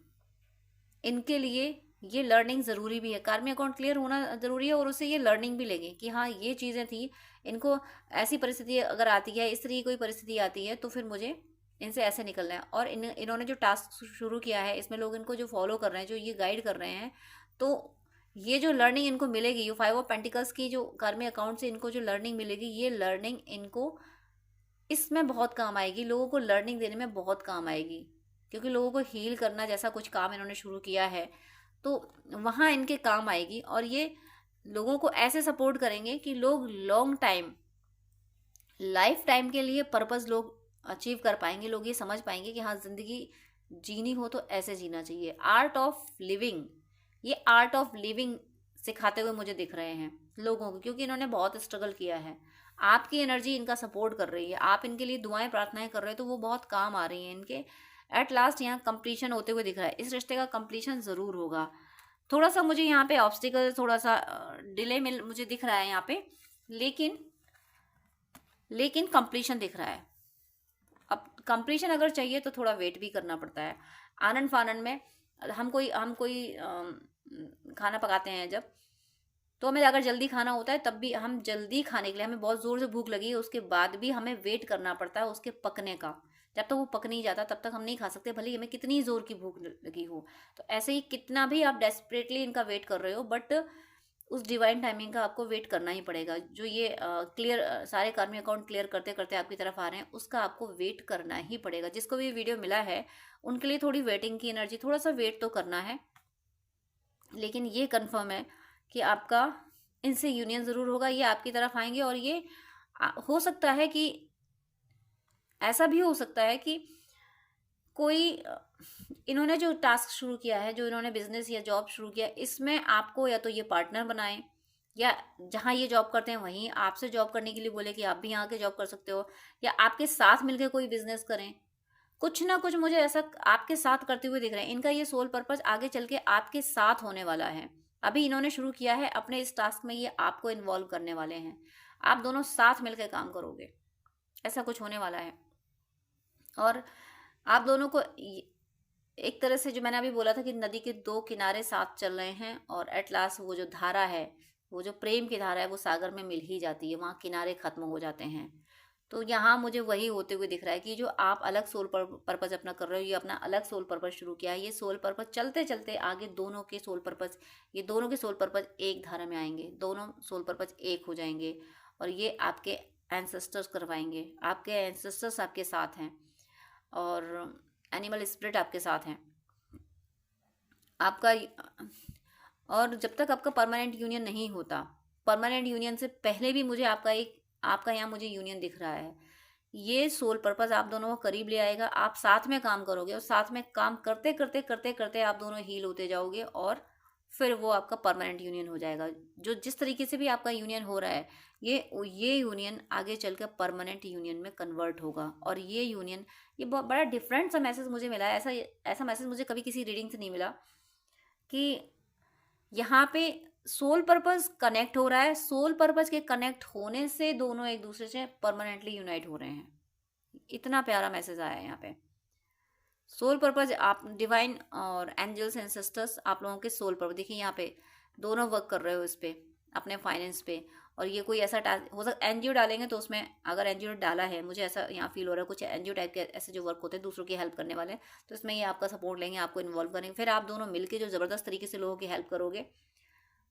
इनके लिए ये लर्निंग ज़रूरी भी है, कार्मिक अकाउंट क्लियर होना ज़रूरी है, और उससे ये लर्निंग भी लेंगे कि हाँ ये चीज़ें थी। इनको ऐसी परिस्थिति अगर आती है, इस तरह की कोई परिस्थिति आती है, तो फिर मुझे इनसे ऐसे निकलना है। और इन्होंने जो टास्क शुरू किया है, इसमें लोग इनको जो फॉलो कर रहे हैं, जो ये गाइड कर रहे हैं, तो ये जो लर्निंग इनको मिलेगी, ये 5 ऑफ पेंटिकल्स की जो कार्मिक अकाउंट से इनको जो लर्निंग मिलेगी, ये लर्निंग इनको इसमें बहुत काम आएगी, लोगों को लर्निंग देने में बहुत काम आएगी। क्योंकि लोगों को हील करना जैसा कुछ काम इन्होंने शुरू किया है, तो वहाँ इनके काम आएगी। और ये लोगों को ऐसे सपोर्ट करेंगे कि लोग लॉन्ग टाइम, लाइफ टाइम के लिए पर्पस लोग अचीव कर पाएंगे। लोग ये समझ पाएंगे कि हाँ ज़िंदगी जीनी हो तो ऐसे जीना चाहिए। आर्ट ऑफ लिविंग, ये आर्ट ऑफ लिविंग सिखाते हुए मुझे दिख रहे हैं लोगों को, क्योंकि इन्होंने बहुत स्ट्रगल किया है। आपकी एनर्जी इनका सपोर्ट कर रही है, आप इनके लिए दुआएं प्रार्थनाएं कर रहे हो, तो वो बहुत काम आ रही हैं इनके। एट लास्ट यहाँ कंप्लीशन होते हुए दिख रहा है। इस रिश्ते का कंप्लीशन ज़रूर होगा। थोड़ा सा मुझे यहाँ पे ऑब्स्टिकल, थोड़ा सा डिले मिल मुझे दिख रहा है यहाँ पे, लेकिन कंप्लीशन दिख रहा है। अब कंप्लीशन अगर चाहिए तो थोड़ा वेट भी करना पड़ता है। आनंद फानंद में हम कोई खाना पकाते हैं जब, तो हमें अगर जल्दी खाना होता है, तब भी हम जल्दी खाने के लिए हमें बहुत ज़ोर से भूख लगी है, उसके बाद भी हमें वेट करना पड़ता है उसके पकने का, जब तक वो पक नहीं जाता तब तक हम नहीं खा सकते, भले ही हमें कितनी ज़ोर की भूख लगी हो। तो ऐसे ही कितना भी आप डेस्परेटली इनका वेट कर रहे हो, बट उस डिवाइन टाइमिंग का आपको वेट करना ही पड़ेगा। जो ये क्लियर सारे कार्मिक अकाउंट क्लियर करते करते आपकी तरफ आ रहे हैं, उसका आपको वेट करना ही पड़ेगा। जिसको भी वीडियो मिला है उनके लिए थोड़ी वेटिंग की एनर्जी, थोड़ा सा वेट तो करना है, लेकिन ये कंफर्म है कि आपका इनसे यूनियन ज़रूर होगा, ये आपकी तरफ आएंगे। और ये हो सकता है कि ऐसा भी हो सकता है कि कोई इन्होंने जो टास्क शुरू किया है, जो इन्होंने बिजनेस या जॉब शुरू किया, इसमें आपको या तो ये पार्टनर बनाएं, या जहाँ ये जॉब करते हैं वहीं आपसे जॉब करने के लिए बोले कि आप भी यहाँ के जॉब कर सकते हो, या आपके साथ मिलकर कोई बिजनेस करें। कुछ ना कुछ मुझे ऐसा आपके साथ करते हुए दिख रहे हैं। इनका ये सोल पर्पस आगे चल के आपके साथ होने वाला है। अभी इन्होंने शुरू किया है, अपने इस टास्क में ये आपको इन्वॉल्व करने वाले हैं। आप दोनों साथ मिलकर काम करोगे, ऐसा कुछ होने वाला है। और आप दोनों को एक तरह से, जो मैंने अभी बोला था कि नदी के दो किनारे साथ चल रहे हैं, और एट लास्ट वो जो धारा है, वो जो प्रेम की धारा है, वो सागर में मिल ही जाती है, वहाँ किनारे खत्म हो जाते हैं। तो यहाँ मुझे वही होते हुए दिख रहा है कि जो आप अलग सोल पर्पस अपना कर रहे हो, ये अपना अलग सोल पर्पस शुरू किया है। ये सोल पर्पस चलते चलते आगे दोनों के सोल पर्पस, ये दोनों के सोल पर्पस एक धारा में आएंगे, दोनों सोल पर्पस एक हो जाएंगे, और ये आपके एंसेस्टर्स करवाएंगे। आपके एंसेस्टर्स आपके साथ हैं, और एनिमल स्पिरिट आपके साथ हैं आपका। और जब तक आपका परमानेंट यूनियन नहीं होता, परमानेंट यूनियन से पहले भी मुझे आपका यहाँ मुझे यूनियन दिख रहा है। ये सोल पर्पस आप दोनों को करीब ले आएगा। आप साथ में काम करोगे, और साथ में काम करते करते करते करते आप दोनों हील होते जाओगे, और फिर वो आपका परमानेंट यूनियन हो जाएगा। जो जिस तरीके से भी आपका यूनियन हो रहा है, ये यूनियन आगे चलकर परमानेंट यूनियन में कन्वर्ट होगा। और ये यूनियन, ये बहुत बड़ा डिफरेंट सा मैसेज मुझे मिला है। ऐसा मैसेज मुझे कभी किसी रीडिंग से नहीं मिला कि यहाँ पे सोल पर्पस कनेक्ट हो रहा है। सोल पर्पस के कनेक्ट होने से दोनों एक दूसरे से परमानेंटली यूनाइट हो रहे हैं। इतना प्यारा मैसेज आया है यहाँ पे। सोल पर्पस, आप डिवाइन और एंजल्स एंसेस्टर्स आप लोगों के सोल पर्पस, देखिए यहाँ पे दोनों वर्क कर रहे हो इस पे, अपने फाइनेंस पे। और ये कोई ऐसा टास्क हो सकता, एनजीओ डालेंगे तो उसमें, अगर एनजीओ डाला है, मुझे ऐसा यहाँ फील हो रहा है कुछ एनजीओ टाइप के ऐसे जो वर्क होते हैं दूसरों की हेल्प करने वाले, तो इसमें ये आपका सपोर्ट लेंगे, आपको इन्वॉल्व करेंगे। फिर आप दोनों मिलकर जो ज़बरदस्त तरीके से लोगों की हेल्प करोगे,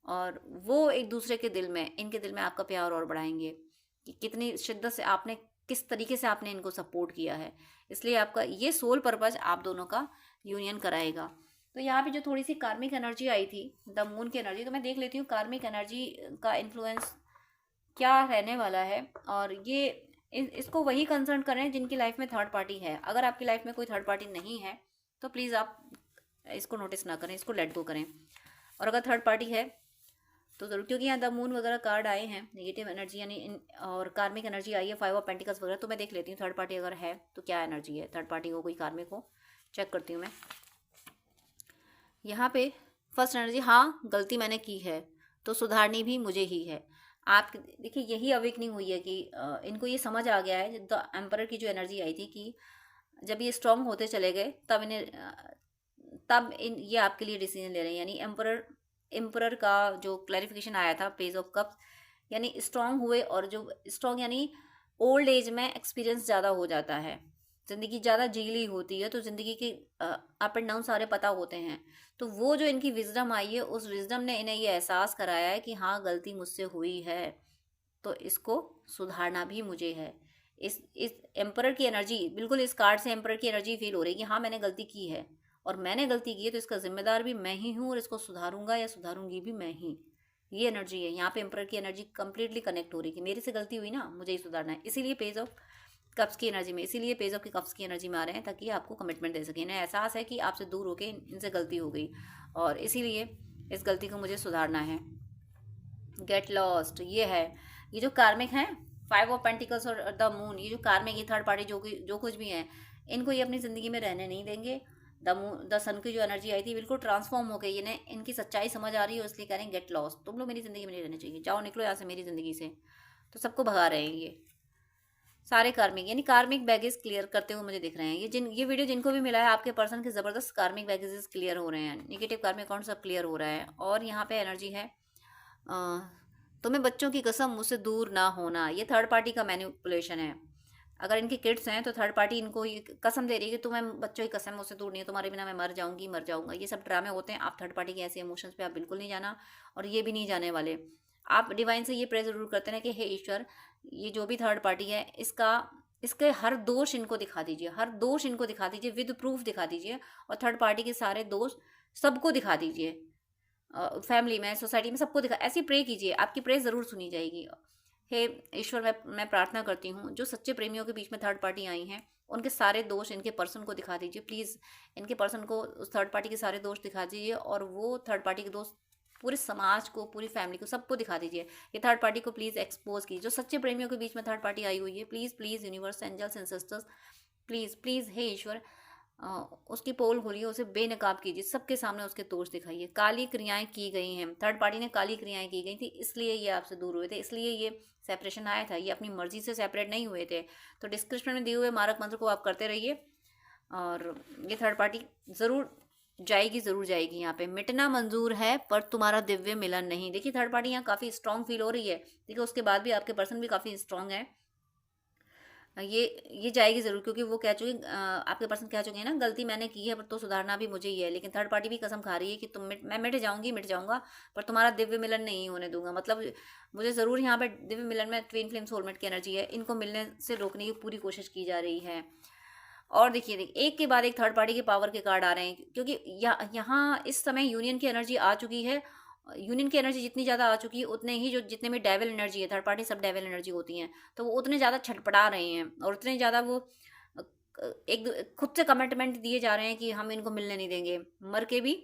और वो एक दूसरे के दिल में, इनके दिल में आपका प्यार और बढ़ाएंगे कि कितनी शिद्दत से आपने, किस तरीके से आपने इनको सपोर्ट किया है। इसलिए आपका ये सोल पर्पस आप दोनों का यूनियन कराएगा। तो यहाँ पे जो थोड़ी सी कार्मिक एनर्जी आई थी, द मून की एनर्जी, तो मैं देख लेती हूँ कार्मिक एनर्जी का इन्फ्लुएंस क्या रहने वाला है। और ये इसको वही कंसर्न करें जिनकी लाइफ में थर्ड पार्टी है। अगर आपकी लाइफ में कोई थर्ड पार्टी नहीं है तो प्लीज़ आप इसको नोटिस ना करें, इसको लेट गो करें। और अगर थर्ड पार्टी है तो ज़रूर, क्योंकि यहाँ द मून वगैरह कार्ड आए हैं, नेगेटिव एनर्जी यानी और कार्मिक एनर्जी आई है, 5 ऑफ पेंटिकल्स वगैरह। तो मैं देख लेती हूँ थर्ड पार्टी अगर है तो क्या एनर्जी है, थर्ड पार्टी को कोई कार्मिक हो, चेक करती हूँ मैं यहाँ पे। फर्स्ट एनर्जी, हाँ गलती मैंने की है तो सुधारनी भी मुझे ही है। आप देखिए, यही अवेकनिंग हुई है कि इनको ये समझ आ गया है। द एम्परर की जो एनर्जी आई थी कि जब ये स्ट्रांग होते चले गए तब ये आपके लिए डिसीजन ले रहे हैं। यानी एम्परर का जो क्लैरिफिकेशन आया था, पेज ऑफ कप्स, यानी स्ट्रांग हुए। और जो स्ट्रांग यानी ओल्ड एज में एक्सपीरियंस ज़्यादा हो जाता है, ज़िंदगी ज़्यादा जीली होती है, तो ज़िंदगी के अप एंड डाउन सारे पता होते हैं। तो वो जो इनकी विजडम आई है, उस विजडम ने इन्हें ये एहसास कराया है कि हाँ गलती मुझसे हुई है, तो इसको सुधारना भी मुझे है। इस एम्परर की एनर्जी, बिल्कुल इस कार्ड से एम्परर की एनर्जी फील हो रही है कि हाँ मैंने गलती की है, और मैंने गलती की है तो इसका जिम्मेदार भी मैं ही हूँ, और इसको सुधारूंगा या सुधारूंगी भी मैं ही। ये एनर्जी है यहाँ पे। एम्परर की एनर्जी कंप्लीटली कनेक्ट हो रही है कि मेरे से गलती हुई ना, मुझे ही सुधारना है। इसीलिए पेज ऑफ कप्स की एनर्जी में, इसीलिए पेज ऑफ कप्स की एनर्जी में आ रहे हैं, ताकि आपको कमिटमेंट दे सकें। इन्हें एहसास है कि आपसे दूर होके इनसे गलती हो गई, और इसीलिए इस गलती को मुझे सुधारना है। गेट लॉस्ट, ये है। ये जो कार्मिक हैं, 5 ऑफ पेंटिकल्स और द मून, ये जो कार्मिक, ये थर्ड पार्टी जो कुछ भी हैं, इनको ये अपनी ज़िंदगी में रहने नहीं देंगे। द सन की जो एनर्जी आई थी बिल्कुल ट्रांसफॉर्म हो गई। इन्हें इनकी सच्चाई समझ आ रही है, इसलिए कह रहे हैं गेट लॉस्ट, तुम लोग मेरी ज़िंदगी में नहीं रहने चाहिए, जाओ निकलो यहाँ से मेरी ज़िंदगी से। तो सबको भगा रहे हैं ये सारे कार्मिक, यानी कार्मिक बैगेज क्लियर करते हुए मुझे दिख रहे हैं। ये वीडियो जिनको भी मिला है, आपके पर्सन के ज़बरदस्त कार्मिक बैगेजेस क्लियर हो रहे हैं, निगेटिव कार्मिक अकाउंट सब क्लियर हो रहा है। और यहाँ पे एनर्जी है, तुम्हें बच्चों की कसम मुझसे दूर ना होना, ये थर्ड पार्टी का मैनिपुलेशन है। अगर इनके किड्स हैं तो थर्ड पार्टी इनको ये कसम दे रही है कि तुम्हें बच्चों की कसम मुझसे दूर नहीं है, तुम्हारे बिना मैं मर जाऊंगी मर जाऊंगा। ये सब ड्रामे होते हैं। आप थर्ड पार्टी के ऐसे इमोशंस पे आप बिल्कुल नहीं जाना, और ये भी नहीं जाने वाले। आप डिवाइन से ये प्रे जरूर करते हैं कि हे ईश्वर, ये जो भी थर्ड पार्टी है इसका इसके हर दोष इनको दिखा दीजिए, हर दोष इनको दिखा दीजिए, विद प्रूफ दिखा दीजिए, और थर्ड पार्टी के सारे दोष सबको दिखा दीजिए, फैमिली में, सोसाइटी में, सबको दिखा। ऐसी प्रे कीजिए, आपकी प्रे ज़रूर सुनी जाएगी। हे ईश्वर, मैं प्रार्थना करती हूँ जो सच्चे प्रेमियों के बीच में थर्ड पार्टी आई हैं उनके सारे दोष इनके पर्सन को दिखा दीजिए प्लीज़। इनके पर्सन को उस थर्ड पार्टी के सारे दोष दिखा दीजिए, और वो थर्ड पार्टी के दोष पूरे समाज को, पूरी फैमिली को, सबको दिखा दीजिए। ये थर्ड पार्टी को प्लीज़ एक्सपोज कीजिए। जो सच्चे प्रेमियों के बीच में थर्ड पार्टी आई हुई है, please please universe, angels and sisters, please please हे ईश्वर, उसकी पोल खोलिए, उसे बेनकाब कीजिए, सबके सामने उसके दोष दिखाइए। काली क्रियाएं की गई हैं, थर्ड पार्टी ने काली क्रियाएं की गई थी, इसलिए ये आपसे दूर हुए थे, इसलिए ये सेपरेशन आया था। ये अपनी मर्जी से सेपरेट नहीं हुए थे। तो डिस्क्रिप्शन में दिए हुए मारक मंत्र को आप करते रहिए, और ये थर्ड पार्टी ज़रूर जाएगी, ज़रूर जाएगी। यहाँ पे मिटना मंजूर है पर तुम्हारा दिव्य मिलन नहीं। देखिए थर्ड पार्टी यहाँ काफ़ी स्ट्रांग फील हो रही है। देखिए उसके बाद भी आपके पर्सन भी काफ़ी स्ट्रांग है। ये जाएगी ज़रूर, क्योंकि वो कह चुके, आपके पर्सन कह चुके हैं ना, गलती मैंने की है पर तो सुधारना भी मुझे ही है। लेकिन थर्ड पार्टी भी कसम खा रही है कि मैं मिट जाऊंगी, मिट जाऊंगा, पर तुम्हारा दिव्य मिलन नहीं होने दूंगा। मतलब मुझे ज़रूर यहाँ पे दिव्य मिलन में ट्विन फ्लेम सोलमेट की एनर्जी है, इनको मिलने से रोकने की पूरी कोशिश की जा रही है। और देखिए एक के बाद एक थर्ड पार्टी के पावर के कार्ड आ रहे हैं, क्योंकि यहाँ इस समय यूनियन की एनर्जी आ चुकी है। यूनियन की एनर्जी जितनी ज़्यादा आ चुकी है, उतने ही जो जितने भी डेविल एनर्जी है, थर्ड पार्टी सब डेविल एनर्जी होती हैं, तो वो उतने ज़्यादा छटपटा रहे हैं, और उतने ज़्यादा वो एक खुद से कमिटमेंट दिए जा रहे हैं कि हम इनको मिलने नहीं देंगे, मर के भी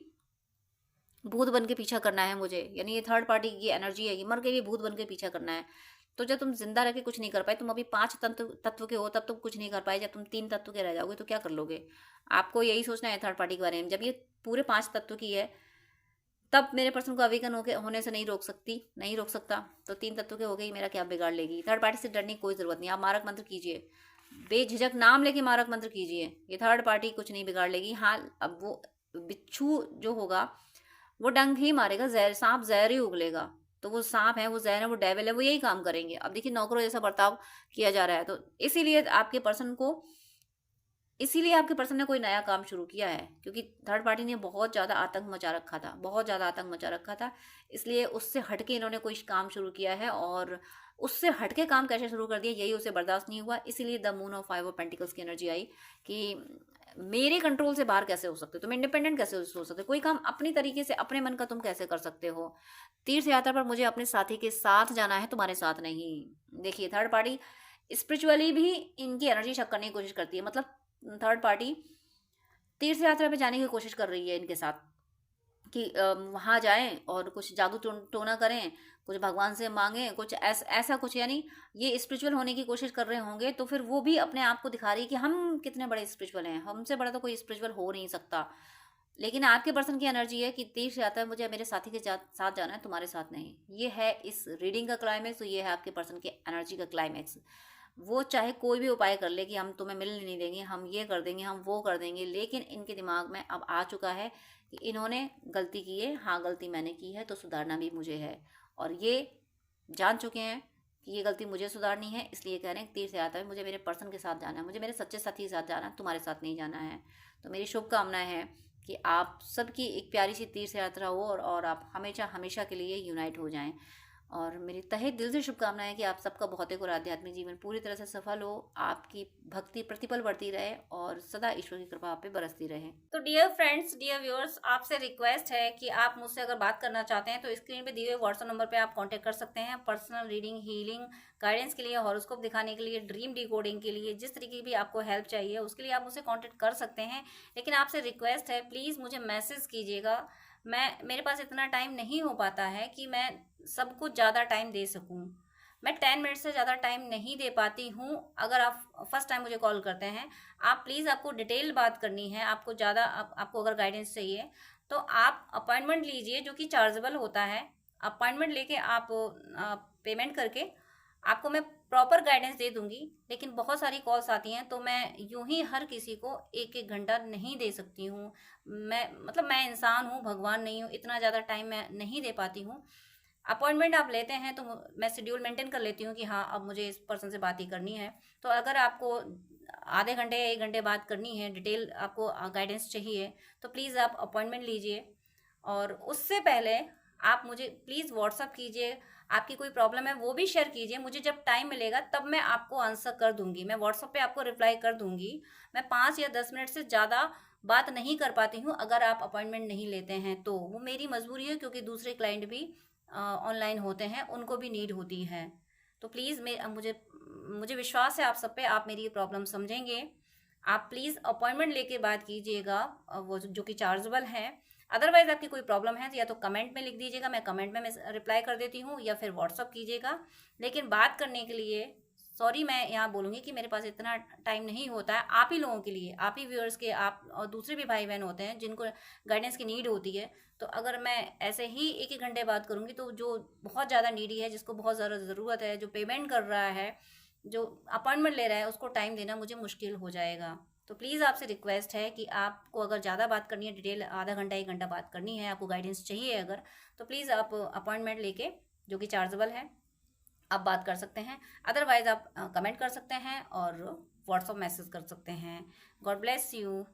भूत बन के पीछा करना है मुझे। यानी ये थर्ड पार्टी की एनर्जी है कि मर के भी भूत बन के पीछा करना है। तो जब तुम जिंदा रह के कुछ नहीं कर पाए, तुम अभी 5 तत्व के हो, तब तुम कुछ नहीं कर पाए। जब तुम 3 तत्व के रह जाओगे तो क्या कर लोगे? आपको यही सोचना है थर्ड पार्टी के बारे में। जब ये पूरे 5 तत्व की है, तब मेरे पर्सन को अवेकन होने से नहीं रोक सकता। तो 3 तत्व के हो गई, मेरा क्या बिगाड़ लेगी? थर्ड पार्टी से डरने की कोई जरूरत नहीं। आप मारक मंत्र कीजिए, बेझिझक नाम लेके मारक मंत्र कीजिए, ये थर्ड पार्टी कुछ नहीं बिगाड़ लेगी। हाँ, अब वो बिच्छू जो होगा वो डंक ही मारेगा, जहर, सांप जहर ही उगलेगा। तो वो सांप है, वो जहर है, वो डेविल है, वो यही काम करेंगे। अब देखिए नौकरों जैसा बर्ताव किया जा रहा है। तो इसीलिए आपके पर्सन ने कोई नया काम शुरू किया है, क्योंकि थर्ड पार्टी ने बहुत ज़्यादा आतंक मचा रखा था, बहुत ज़्यादा आतंक मचा रखा था। इसलिए उससे हटके इन्होंने कोई काम शुरू किया है, और उससे हटके काम कैसे शुरू कर दिया, यही उसे बर्दाश्त नहीं हुआ। इसीलिए the moon of 5 of pentacles की एनर्जी आई कि मेरे कंट्रोल से बाहर कैसे हो सकते, तुम इंडिपेंडेंट कैसे हो सकते, कोई काम अपनी तरीके से अपने मन का तुम कैसे कर सकते हो? तीर्थ यात्रा पर मुझे अपने साथी के साथ जाना है, तुम्हारे साथ नहीं। देखिए थर्ड पार्टी स्पिरिचुअली भी इनकी एनर्जी शक करने की कोशिश करती है। मतलब थर्ड पार्टी तीर्थ यात्रा पे जाने की कोशिश कर रही है इनके साथ, कि वहाँ जाएं और कुछ जादू टोना करें, कुछ भगवान से मांगें, कुछ ऐसा कुछ। यानी ये स्पिरिचुअल होने की कोशिश कर रहे होंगे, तो फिर वो भी अपने आप को दिखा रही है कि हम कितने बड़े स्पिरिचुअल हैं, हमसे बड़ा तो कोई स्पिरिचुअल हो नहीं सकता। लेकिन आपके पर्सन की एनर्जी है कि तीर्थ यात्रा मुझे मेरे साथी के साथ जाना है, तुम्हारे साथ नहीं। ये है इस रीडिंग का क्लाइमैक्स, तो ये है आपके पर्सन की एनर्जी का क्लाइमैक्स। वो चाहे कोई भी उपाय कर ले कि हम तुम्हें मिलने नहीं देंगे, हम ये कर देंगे, हम वो कर देंगे, लेकिन इनके दिमाग में अब आ चुका है कि इन्होंने गलती की है। हाँ, गलती मैंने की है, तो सुधारना भी मुझे है, और ये जान चुके हैं कि ये गलती मुझे सुधारनी है। इसलिए कह रहे हैं तीर्थ यात्रा है, मुझे मेरे पर्सन के साथ जाना है, मुझे मेरे सच्चे साथी के साथ जाना है, तुम्हारे साथ नहीं जाना है। तो मेरी शुभकामनाएं हैं कि आप सबकी एक प्यारी सी तीर्थ यात्रा हो, और आप हमेशा हमेशा के लिए यूनाइट हो जाएं। और मेरी तहे दिल से शुभकामनाएं है कि आप सबका भौतिक और आध्यात्मिक जीवन पूरी तरह से सफल हो, आपकी भक्ति प्रतिपल बढ़ती रहे, और सदा ईश्वर की कृपा आप पे बरसती रहे। तो डियर फ्रेंड्स, डियर व्यूअर्स, आपसे रिक्वेस्ट है कि आप मुझसे अगर बात करना चाहते हैं तो स्क्रीन पे दिए हुए व्हाट्सएप नंबर पे आप कांटेक्ट कर सकते हैं। पर्सनल रीडिंग, हीलिंग, गाइडेंस के लिए, हॉरोस्कोप दिखाने के लिए, ड्रीम डिकोडिंग के लिए, जिस तरीके की भी आपको हेल्प चाहिए उसके लिए आप मुझसे कॉन्टेक्ट कर सकते हैं। लेकिन आपसे रिक्वेस्ट है, प्लीज़ मुझे मैसेज कीजिएगा। मेरे पास इतना टाइम नहीं हो पाता है कि मैं सबको ज़्यादा टाइम दे सकूं। मैं 10 मिनट से ज़्यादा टाइम नहीं दे पाती हूं। अगर आप फर्स्ट टाइम मुझे कॉल करते हैं, आप प्लीज़, आपको डिटेल बात करनी है, आपको ज़्यादा आपको अगर गाइडेंस चाहिए तो आप अपॉइंटमेंट लीजिए, जो कि चार्जेबल होता है। अपॉइंटमेंट लेके आप पेमेंट करके आपको मैं प्रॉपर गाइडेंस दे दूंगी। लेकिन बहुत सारी कॉल्स आती हैं, तो मैं यूं ही हर किसी को 1-1 घंटा नहीं दे सकती हूँ। मैं इंसान हूँ, भगवान नहीं हूँ, इतना ज़्यादा टाइम मैं नहीं दे पाती हूँ। अपॉइंटमेंट आप लेते हैं तो मैं शेड्यूल मेंटेन कर लेती हूँ कि हाँ अब मुझे इस पर्सन से बात ही करनी है। तो अगर आपको आधे घंटे या 1 घंटे बात करनी है, डिटेल आपको गाइडेंस चाहिए, तो प्लीज़ आप अपॉइंटमेंट लीजिए। और उससे पहले आप मुझे प्लीज़ व्हाट्सअप कीजिए, आपकी कोई प्रॉब्लम है वो भी शेयर कीजिए। मुझे जब टाइम मिलेगा तब मैं आपको आंसर कर दूंगी, मैं व्हाट्सअप पे आपको रिप्लाई कर दूंगी। मैं 5 या 10 मिनट से ज़्यादा बात नहीं कर पाती हूँ अगर आप अपॉइंटमेंट नहीं लेते हैं तो। वो मेरी मजबूरी है, क्योंकि दूसरे क्लाइंट भी ऑनलाइन होते हैं, उनको भी नीड होती है। तो प्लीज़ मुझे मुझे विश्वास है आप सब पे, आप मेरी प्रॉब्लम समझेंगे। आप प्लीज़ अपॉइंटमेंट लेके बात कीजिएगा, वो जो कि चार्जेबल है। अदरवाइज़ आपकी कोई प्रॉब्लम है तो या तो कमेंट में लिख दीजिएगा, मैं कमेंट में रिप्लाई कर देती हूँ, या फिर व्हाट्सअप कीजिएगा। लेकिन बात करने के लिए सॉरी मैं यहाँ बोलूँगी कि मेरे पास इतना टाइम नहीं होता है। आप ही लोगों के लिए, आप ही व्यूअर्स के, आप और दूसरे भी भाई बहन होते हैं जिनको गाइडेंस की नीड होती है। तो अगर मैं ऐसे ही 1 1 घंटे बात करूँगी तो जो बहुत ज़्यादा नीडी है, जिसको बहुत ज़्यादा ज़रूरत है, जो पेमेंट कर रहा है, जो अपॉइंटमेंट ले रहा है, उसको टाइम देना मुझे मुश्किल हो जाएगा। तो प्लीज़ आपसे रिक्वेस्ट है कि आपको अगर ज़्यादा बात करनी है, डिटेल आधा घंटा 1 घंटा बात करनी है, आपको गाइडेंस चाहिए अगर, तो प्लीज़ आप अपॉइंटमेंट लेके, जो कि चार्जेबल है, आप बात कर सकते हैं। अदरवाइज़ आप कमेंट कर सकते हैं और व्हाट्सअप मैसेज कर सकते हैं। God bless you.